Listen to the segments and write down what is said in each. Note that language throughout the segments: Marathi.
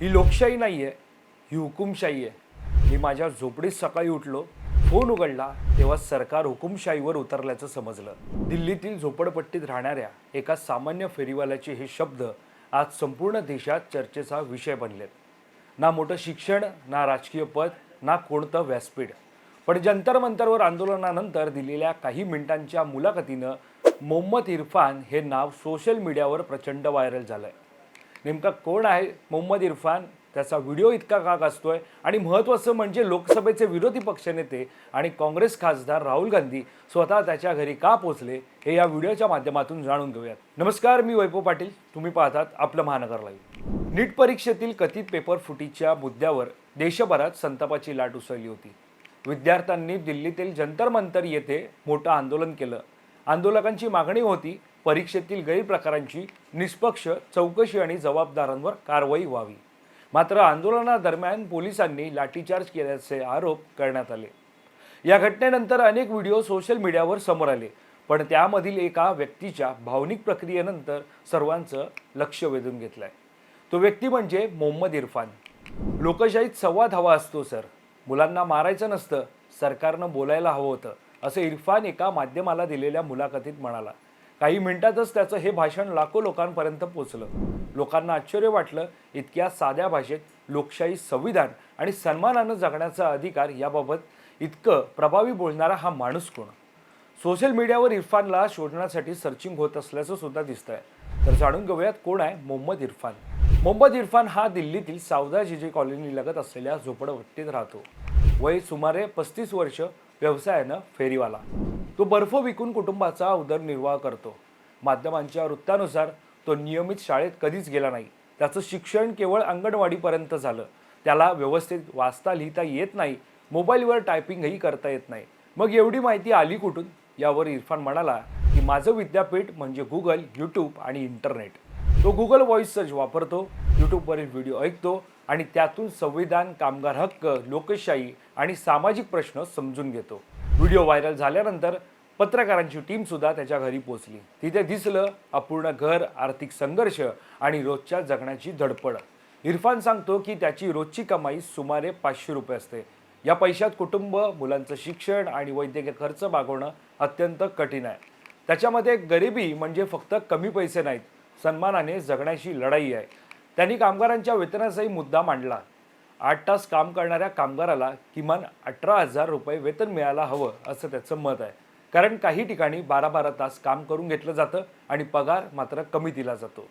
ही लोकशाही नाही आहे, ही हुकुमशाही आहे। मी माझ्या झोपडीत सकाळी उठलो, फोन उघडला तेव्हा सरकार हुकुमशाहीवर उतरल्याचं समजलं। दिल्लीतील झोपडपट्टीत राहणाऱ्या एका सामान्य फेरीवाल्याचे हे शब्द आज संपूर्ण देशात चर्चेचा विषय बनलेत। ना मोठं शिक्षण, ना राजकीय पद, ना कोणतं व्यासपीठ, पण जंतर मंतरवर आंदोलनानंतर दिलेल्या काही मिनिटांच्या मुलाखतीनं मोहम्मद इरफान हे नाव सोशल मीडियावर प्रचंड व्हायरल झालंय। नेमका कोण आहे मोहम्मद इरफान, त्याचा व्हिडिओ इतका का गाजतोय आणि महत्त्वाचं म्हणजे लोकसभेचे विरोधी पक्षनेते आणि काँग्रेस खासदार राहुल गांधी स्वतः त्याच्या घरी का पोहोचले हे या व्हिडिओच्या माध्यमातून जाणून घेऊयात। नमस्कार, मी वैभव पाटील, तुम्ही पाहतात आपलं महानगर लाईव्ह। नीट परीक्षेतील कथित पेपर फुटीच्या मुद्द्यावर देशभरात संतापाची लाट उसळली होती। विद्यार्थ्यांनी दिल्लीतील जंतर मंतर येथे मोठं आंदोलन केलं। आंदोलकांची मागणी होती परीक्षेतील गैरप्रकारांची निष्पक्ष चौकशी आणि जबाबदारांवर कारवाई व्हावी। मात्र आंदोलनादरम्यान पोलिसांनी लाठीचार्ज केल्याचे आरोप करण्यात आले। या घटनेनंतर अनेक व्हिडिओ सोशल मीडियावर समोर आले, पण त्यामधील एका व्यक्तीच्या भावनिक प्रक्रियेनंतर सर्वांचं लक्ष वेधून घेतलंय। तो व्यक्ती म्हणजे मोहम्मद इरफान। लोकशाहीत संवाद हवा असतो सर, मुलांना मारायचं नसतं, सरकारनं बोलायला हवं होतं, असं इरफान एका माध्यमाला दिलेल्या मुलाखतीत म्हणाला। काही मिनिटातच त्याचं हे भाषण लाखो लोकांपर्यंत पोहोचलं। लोकांना आश्चर्य वाटलं, इतक्या साध्या भाषेत लोकशाही, संविधान आणि सन्मानानं जगण्याचा अधिकार याबाबत इतकं प्रभावी बोलणारा हा माणूस कोण? सोशल मीडियावर इरफानला शोधण्यासाठी सर्चिंग होत असल्याचं सुद्धा दिसतंय। तर जाणून घेऊयात कोण आहे मोहम्मद इरफान। मोहम्मद इरफान हा दिल्लीतील सावदा जीजे कॉलनी लगत असलेल्या झोपडपट्टीत राहतो। वय सुमारे 35 वर्ष, व्यवसायानं फेरीवाला। तो बर्फ विकून कुटुंबाचा उदरनिर्वाह करतो। माध्यमांच्या वृत्तानुसार तो नियमित शाळेत कधीच गेला नाही। त्याचं शिक्षण केवळ अंगणवाडीपर्यंत झालं। त्याला व्यवस्थित वाचता लिहिता येत नाही, मोबाईलवर टायपिंगही करता येत नाही। मग एवढी माहिती आली कुठून? यावर इरफान म्हणाला की माझं विद्यापीठ म्हणजे गुगल, यूट्यूब आणि इंटरनेट। तो गुगल व्हॉइस सर्च वापरतो, यूट्यूबवरील व्हिडिओ ऐकतो आणि त्यातून संविधान, कामगार हक्क, लोकशाही आणि सामाजिक प्रश्न समजून घेतो। व्हिडिओ व्हायरल झाल्यानंतर पत्रकारांची टीम सुद्धा त्याच्या घरी पोहोचली। तिथे दिसलं अपूर्ण घर, आर्थिक संघर्ष आणि रोजच्या जगण्याची धडपड। इरफान सांगतो की त्याची रोजची कमाई सुमारे 500 रुपये असते। या पैशात कुटुंब, मुलांचं शिक्षण आणि वैद्यकीय खर्च भागवणं अत्यंत कठीण आहे। त्याच्यामध्ये गरिबी म्हणजे फक्त कमी पैसे नाहीत, सन्मानाने जगण्याची लढाई आहे। त्यांनी कामगारांच्या वेतनाचाही मुद्दा मांडला। 8 तास काम करणाऱ्या कामगाराला किमान 18,000 रुपये वेतन मिळायला हवं असं त्याचं मत आहे। कारण काही ठिकाणी 12-12 तास काम करून घेतलं जातं आणि पगार मात्र कमी दिला जातो।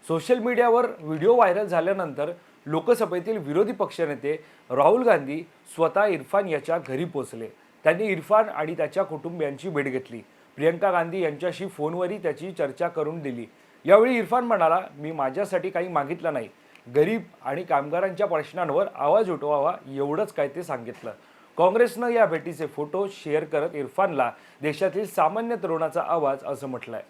सोशल मीडियावर व्हिडिओ व्हायरल झाल्यानंतर लोकसभेतील विरोधी पक्षनेते राहुल गांधी स्वतः इरफान याच्या घरी पोहोचले। त्यांनी इरफान आणि त्याच्या कुटुंबियांची भेट घेतली। प्रियंका गांधी यांच्याशी फोनवरही त्याची चर्चा करून दिली। यावेळी इरफान म्हणाला, मी माझ्यासाठी काही मागितलं नाही, गरीब आणि कामगारांच्या प्रश्नांवर आवाज उठवावा एवढंच काय ते सांगितलं। काँग्रेसनं या भेटीचे फोटो शेअर करत इरफानला देशातील सामान्य तरुणाचा आवाज असं म्हटलंय।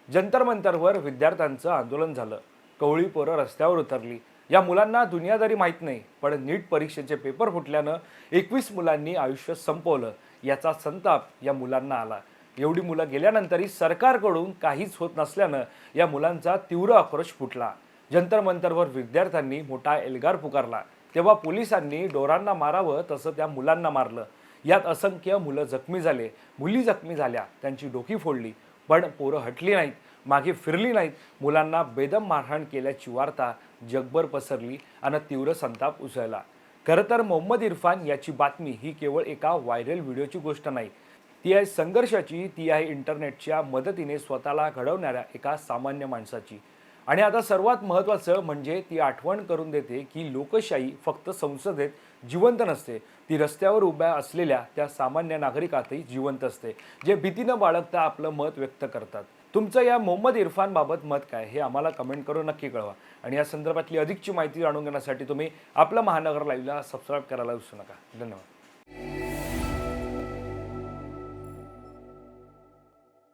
जंतर मंतरवर विद्यार्थ्यांचं आंदोलन झालं, कवळी पोरं रस्त्यावर उतरली। या मुलांना दुनियादारी माहीत नाही, पण नीट परीक्षेचे पेपर फुटल्यानं 21 मुलांनी आयुष्य संपवलं, याचा संताप या मुलांना आला। एवढी मुलं गेल्यानंतरही सरकारकडून काहीच होत नसल्यानं या मुलांचा तीव्र आक्रोश फुटला। जंतर मंतरवर विद्यार्थ्यांनी मोठा एल्गार पुकारला, तेव्हा पोलिसांनी डोरांना मारावं तसं त्या मुलांना मारलं। यात असंख्य मुलं जखमी झाले, मुली जखमी झाल्या, त्यांची डोकी फोडली, पण पोरं हटली नाहीत, मागे फिरली नाहीत। मुलांना बेदम मारहाण केल्याची वार्ता जगभर पसरली आणि तीव्र संताप उसळला। खरं तर मोहम्मद इरफान याची बातमी ही केवळ एका व्हायरल व्हिडिओची गोष्ट नाही, ती आहे संघर्षाची, ती आहे इंटरनेटच्या मदतीने स्वतःला घडवणाऱ्या एका सामान्य माणसाची। आणि आता सर्वात महत्त्वाचं म्हणजे ती आठवण करून देते की लोकशाही फक्त संसदेत जिवंत नसते, ती रस्त्यावर उभ्या असलेल्या त्या सामान्य नागरिकातही जिवंत असते, जे भीतीनं बाळगता आपलं मत व्यक्त करतात। तुमचं या मोहम्मद इरफान बाबत मत काय हे आम्हाला कमेंट करून नक्की कळवा। आणि या संदर्भातली अधिकची माहिती जाणून घेण्यासाठी तुम्ही आपलं महानगर लाईव्हला सबस्क्राईब करायला विसरू नका। धन्यवाद।